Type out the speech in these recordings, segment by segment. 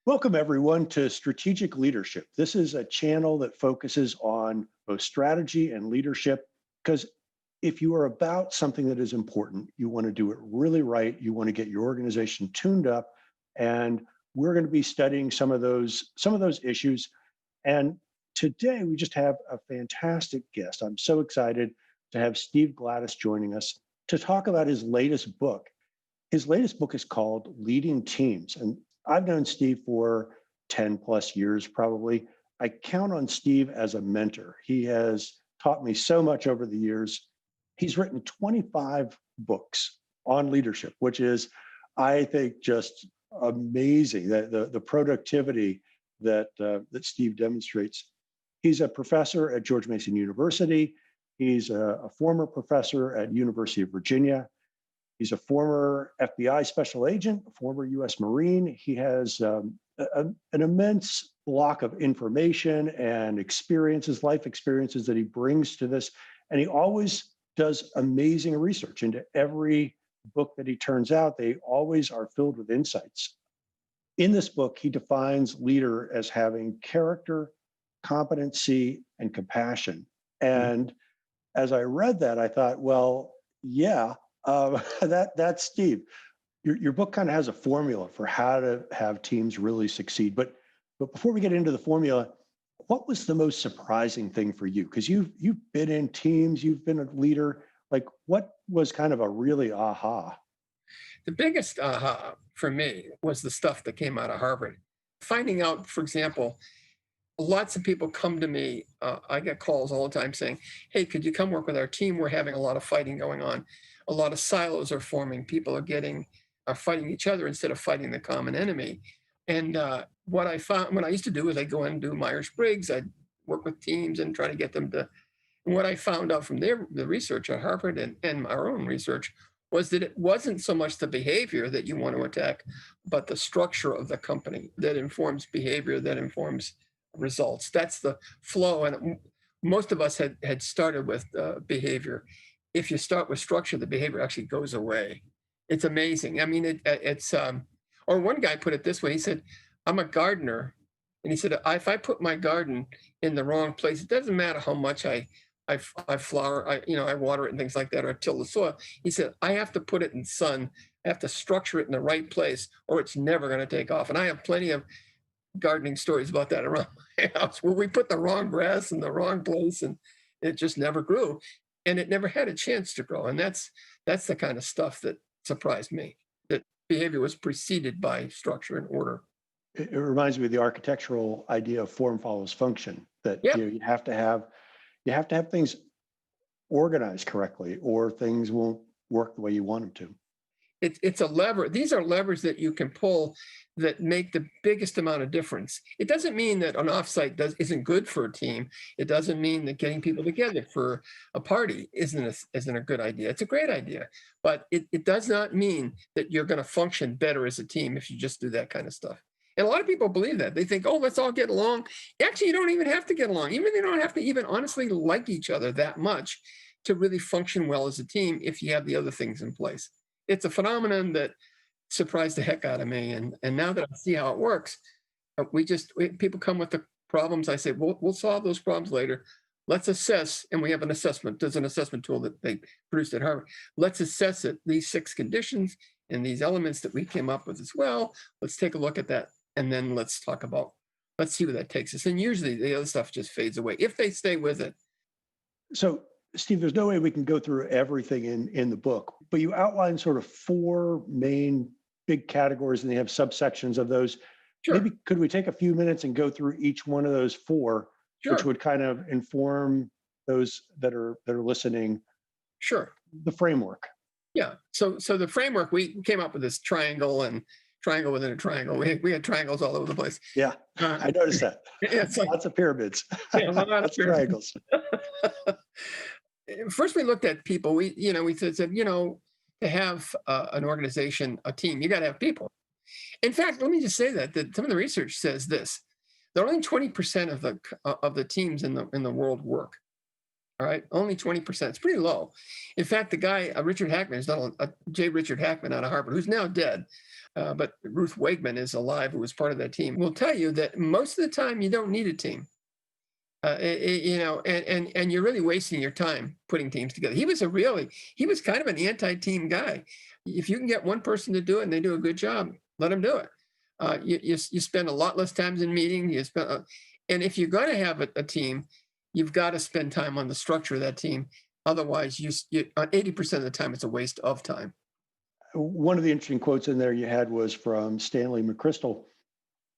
Welcome, everyone, to Strategic Leadership. This is a channel that focuses on both strategy and leadership because if you are about something that is important, you want to do it really right. You want to get your organization tuned up, and we're going to be studying some of those issues. And today we just have a fantastic guest. I'm so excited to have Steve Gladys joining us to talk about his latest book. His latest book is called Leading Teams. And I've known Steve for 10 plus years, probably. I count on Steve as a mentor. He has taught me so much over the years. He's written 25 books on leadership, which is, I think, just amazing. The productivity that Steve demonstrates. He's a professor at George Mason University. He's a former professor at University of Virginia. He's a former FBI special agent, a former U.S. Marine. He has an immense block of information and experiences, life experiences that he brings to this. And he always does amazing research into every book that he turns out. They always are filled with insights. In this book, he defines leader as having character, competency, and compassion. And as I read that, I thought, well, yeah, that's Steve. Your book kind of has a formula for how to have teams really succeed. But before we get into the formula, what was the most surprising thing for you? Because you've been in teams, you've been a leader. Like, what was kind of a really aha? The biggest aha for me was the stuff that came out of Harvard. Finding out, for example, lots of people come to me. I get calls all the time saying, "Hey, could you come work with our team? We're having a lot of fighting going on. A lot of silos are forming. People are fighting each other instead of fighting the common enemy." And what I found, what I used to do is I'd go in and do Myers Briggs. I'd work with teams and try to get them to. And what I found out from the research at Harvard and our own research was that it wasn't so much the behavior that you want to attack, but the structure of the company that informs behavior, that informs results. That's the flow. And most of us had started with behavior. If you start with structure, the behavior actually goes away. It's amazing. I mean, or one guy put it this way. He said, "I'm a gardener." And he said, if I put my garden in the wrong place, it doesn't matter how much I flower, I water it and things like that, or till the soil. He said, I have to put it in sun. I have to structure it in the right place, or it's never going to take off. And I have plenty of gardening stories about that around my house where we put the wrong grass in the wrong place and it just never grew, and it never had a chance to grow. And that's the kind of stuff that surprised me. That behavior was preceded by structure and order. It reminds me of the architectural idea of form follows function. That Yeah. you have to have things organized correctly, or things won't work the way you want them to. It's a lever. These are levers that you can pull that make the biggest amount of difference. It doesn't mean that an offsite isn't good for a team. It doesn't mean that getting people together for a party isn't a good idea. It's a great idea, but it does not mean that you're going to function better as a team if you just do that kind of stuff. And a lot of people believe that. They think, oh, let's all get along. Actually, you don't even have to get along. Even you don't have to even honestly like each other that much to really function well as a team if you have the other things in place. It's a phenomenon that surprised the heck out of me. And now that I see how it works, people come with the problems. I say, we'll solve those problems later. Let's assess, and we have an assessment. There's an assessment tool that they produced at Harvard. Let's assess it, these 6 conditions and these elements that we came up with as well. Let's take a look at that. And then let's see where that takes us. And usually the other stuff just fades away if they stay with it. So, Steve, there's no way we can go through everything in the book, but you outline sort of 4 main big categories, and they have subsections of those. Sure, Maybe could we take a few minutes and go through each one of those 4, which sure, would kind of inform those that are listening sure. the framework? Yeah. So the framework, we came up with this triangle and triangle within a triangle. We had triangles all over the place. Yeah, Uh, I noticed that. it's like Lots of pyramids, yeah, a lot of lots of triangles. First, we looked at people. We said, to have an organization, a team, you got to have people. In fact, let me just say that some of the research says this: that only 20% of the teams in the world work. All right, only 20%. It's pretty low. In fact, the guy Richard Hackman, J. Richard Hackman out of Harvard, who's now dead, but Ruth Wegman is alive, who was part of that team, will tell you that most of the time you don't need a team. And you're really wasting your time putting teams together. He was kind of an anti-team guy. If you can get one person to do it and they do a good job, let them do it. You spend a lot less times in meeting. And if you're going to have a team, you've got to spend time on the structure of that team. Otherwise, 80% of the time, it's a waste of time. One of the interesting quotes in there you had was from Stanley McChrystal.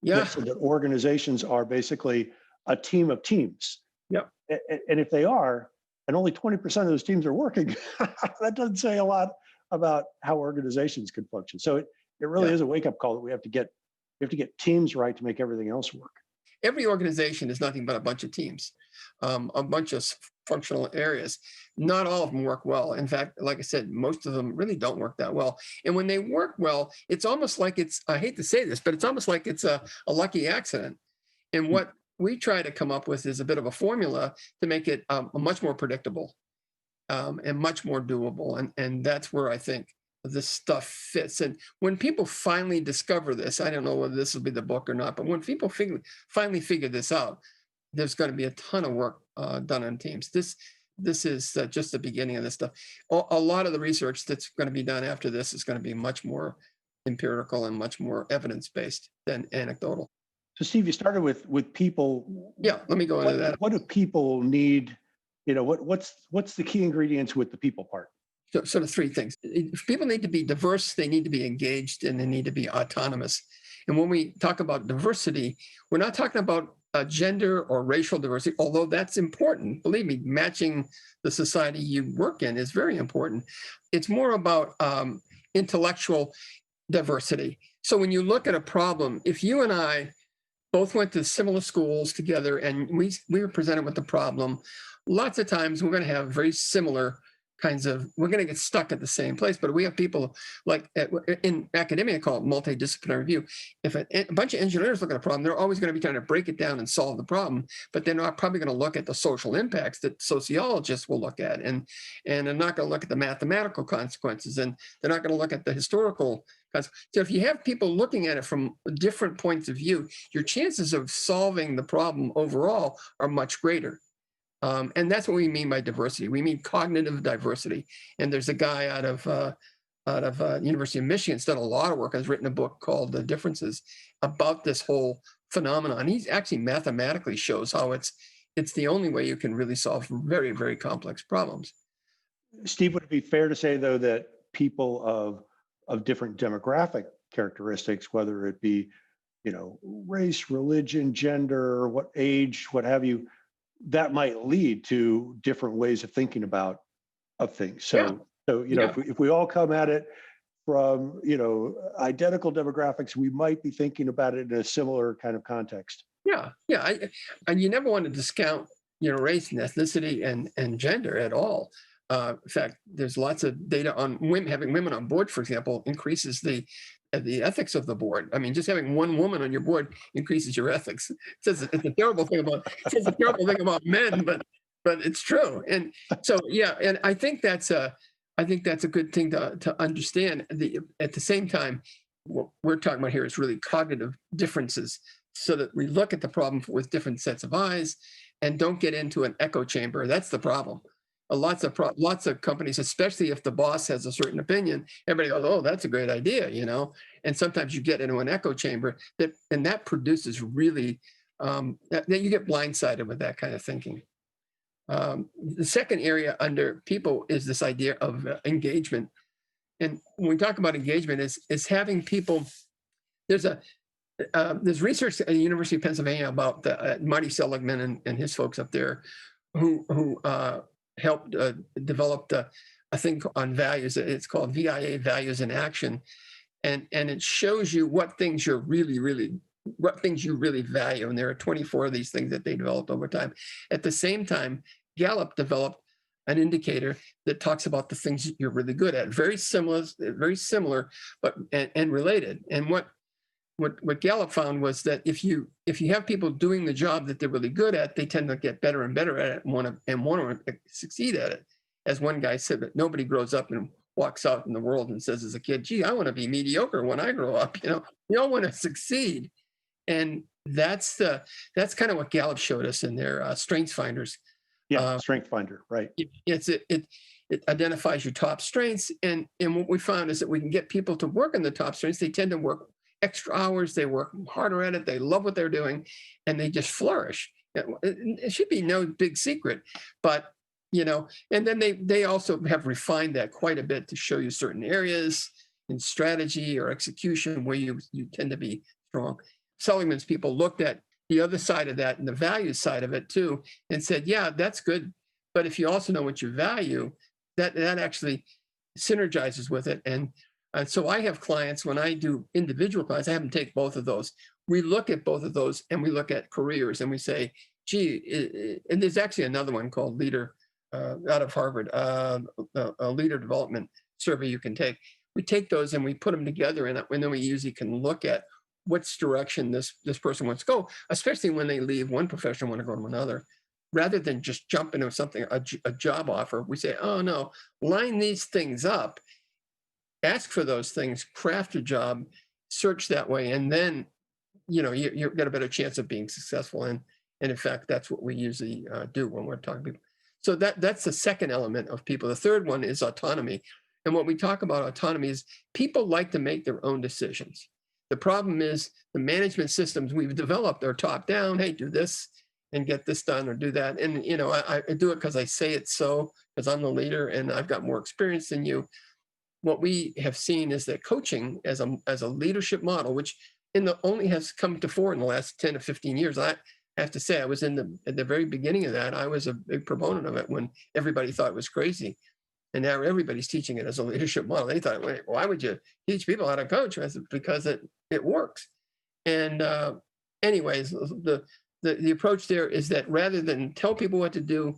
Yeah. That said that organizations are basically a team of teams. Yep. And if they are, and only 20% of those teams are working, that doesn't say a lot about how organizations can function. So it really is a wake-up call that we have to get teams right to make everything else work. Every organization is nothing but a bunch of teams, a bunch of functional areas. Not all of them work well. In fact, like I said, most of them really don't work that well. And when they work well, it's almost like I hate to say this, but it's almost like it's a lucky accident. And what we try to come up with is a bit of a formula to make it much more predictable and much more doable. And that's where I think this stuff fits. And when people finally discover this, I don't know whether this will be the book or not, but when people finally figure this out, there's going to be a ton of work done on teams. This is just the beginning of this stuff. A lot of the research that's going to be done after this is going to be much more empirical and much more evidence-based than anecdotal. So Steve, you started with people. Yeah, let me go into that. What do people need? What's the key ingredients with the people part? So, sort of three things. People need to be diverse, they need to be engaged, and they need to be autonomous. And when we talk about diversity, we're not talking about gender or racial diversity, although that's important. Believe me, matching the society you work in is very important. It's more about intellectual diversity. So when you look at a problem, if you and I both went to similar schools together and we were presented with the problem, lots of times we're going to have very similar we're going to get stuck at the same place. But we have people like in academia called multidisciplinary review. If a bunch of engineers look at a problem, they're always going to be trying to break it down and solve the problem, but they're not probably going to look at the social impacts that sociologists will look at, and they're not going to look at the mathematical consequences, and they're not going to look at the historical consequences. So if you have people looking at it from different points of view, your chances of solving the problem overall are much greater. And that's what we mean by diversity. We mean cognitive diversity. And there's a guy out of University of Michigan that's done a lot of work, has written a book called The Differences about this whole phenomenon. He actually mathematically shows how it's the only way you can really solve very, very complex problems. Steve, would it be fair to say, though, that people of different demographic characteristics, whether it be, race, religion, gender, what age, what have you, that might lead to different ways of thinking of things. So if we all come at it from identical demographics, we might be thinking about it in a similar kind of context. And you never want to discount race and ethnicity and gender at all. In fact, there's lots of data on having women on board, for example, increases the ethics of the board. I mean, just having one woman on your board increases your ethics. It says it's a terrible thing about men, but it's true. And so, and I think that's a good thing to understand. At the same time, what we're talking about here is really cognitive differences, so that we look at the problem with different sets of eyes and don't get into an echo chamber. That's the problem. Lots of companies, especially if the boss has a certain opinion, everybody goes, "Oh, that's a great idea," And sometimes you get into an echo chamber that produces really that you get blindsided with that kind of thinking. The second area under people is this idea of engagement, and when we talk about engagement, is having people. There's research at the University of Pennsylvania about Marty Seligman and his folks up there, who helped develop a thing on values. It's called VIA, Values in Action, and it shows you what things you really value. And there are 24 of these things that they developed over time. At the same time, Gallup developed an indicator that talks about the things you're really good at. Very similar, but and related. And what Gallup found was that if you have people doing the job that they're really good at, they tend to get better and better at it and want to succeed at it. As one guy said, that nobody grows up and walks out in the world and says as a kid, gee, I want to be mediocre when I grow up. We all want to succeed. And that's kind of what Gallup showed us in their Strengths Finders. Yeah, Strength Finder, right. It identifies your top strengths. And what we found is that we can get people to work on the top strengths. They tend to work extra hours. They work harder at it. They love what they're doing, and they just flourish. It should be no big secret, but and then they also have refined that quite a bit to show you certain areas in strategy or execution where you tend to be strong. Seligman's people looked at the other side of that and the value side of it too, and said, yeah, that's good. But if you also know what you value, that actually synergizes with it. And so I have clients, when I do individual clients, I have them take both of those. We look at both of those and we look at careers and we say, gee, and there's actually another one called Leader out of Harvard, a leader development survey you can take. We take those and we put them together, and then we usually can look at which direction this person wants to go, especially when they leave one profession, want to go to another. Rather than just jump into something, a job offer, we say, oh no, line these things up, ask for those things, craft a job, search that way, and then you've got a better chance of being successful. And in fact, that's what we usually do when we're talking to people. So that's the second element of people. The third one is autonomy. And what we talk about autonomy is people like to make their own decisions. The problem is the management systems we've developed are top down. Hey, do this and get this done or do that. And, I do it because I say it so, because I'm the leader and I've got more experience than you. What we have seen is that coaching as a leadership model, which only has come to fore in the last 10 to 15 years. I have to say, I was at the very beginning of that. I was a big proponent of it when everybody thought it was crazy. And now everybody's teaching it as a leadership model. They thought, wait, why would you teach people how to coach? I said, because it works. And anyways, the approach there is that rather than tell people what to do,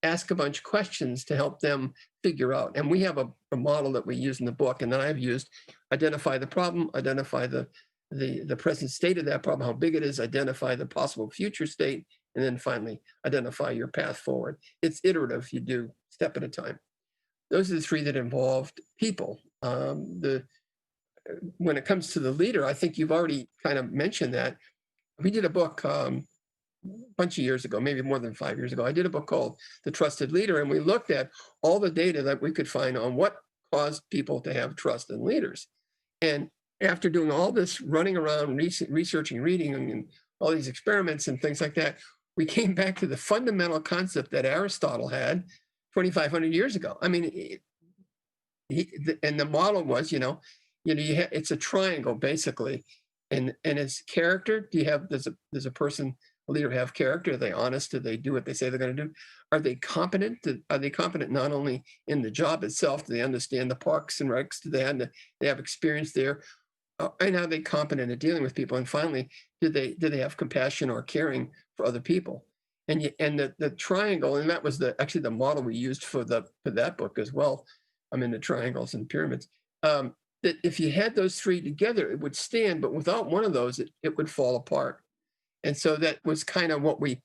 ask a bunch of questions to help them figure out. And we have a model that we use in the book, and that I've used: identify the problem, identify the present state of that problem, how big it is, identify the possible future state, and then finally identify your path forward. It's iterative. You do step at a time. Those are the three that involved people. When it comes to the leader, I think you've already kind of mentioned that. We did a book a bunch of years ago, maybe more than 5 years ago. I did a book called The Trusted Leader, and we looked at all the data that we could find on what caused people to have trust in leaders. And after doing all this running around, researching, reading, and all these experiments and things like that, we came back to the fundamental concept that Aristotle had 2,500 years ago. I mean, and the model was, it's a triangle basically, and it's character. Does a person, a leader, have character? Are they honest? Do they do what they say they're going to do? Are they competent? Are they competent not only in the job itself? Do they understand the parks and recs? Do they have experience there? And are they competent at dealing with people? And finally, do they have compassion or caring for other people? And the triangle, and that was actually the model we used for that book as well. I'm into triangles and pyramids. That if you had those three together, it would stand, but without one of those, it would fall apart. And so that was kind of what we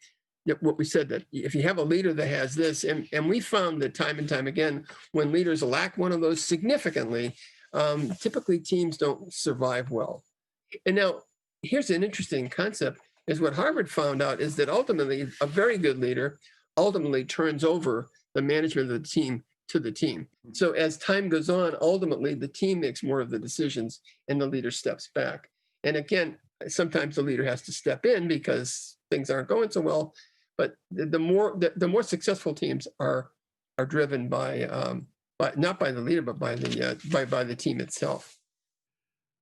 said, that if you have a leader that has this, and we found that time and time again, when leaders lack one of those significantly, typically teams don't survive well. And now here's an interesting concept, is what Harvard found out is that ultimately a very good leader ultimately turns over the management of the team to the team. So as time goes on, ultimately the team makes more of the decisions and the leader steps back. And again, sometimes the leader has to step in because things aren't going so well, but the more successful teams are driven by not by the leader, but by the team itself.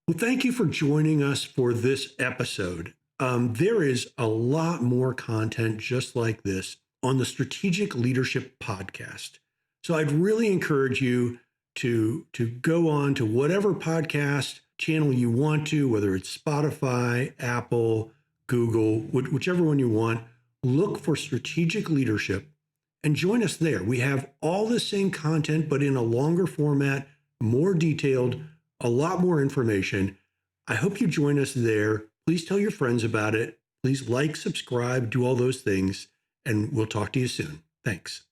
Well, thank you for joining us for this episode. There is a lot more content just like this on the Strategic Leadership Podcast. So I'd really encourage you to go on to whatever podcast channel you want to, whether it's Spotify, Apple, Google, whichever one you want. Look for Strategic Leadership and join us there. We have all the same content, but in a longer format, more detailed, a lot more information. I hope you join us there. Please tell your friends about it. Please like, subscribe, do all those things, and we'll talk to you soon. Thanks.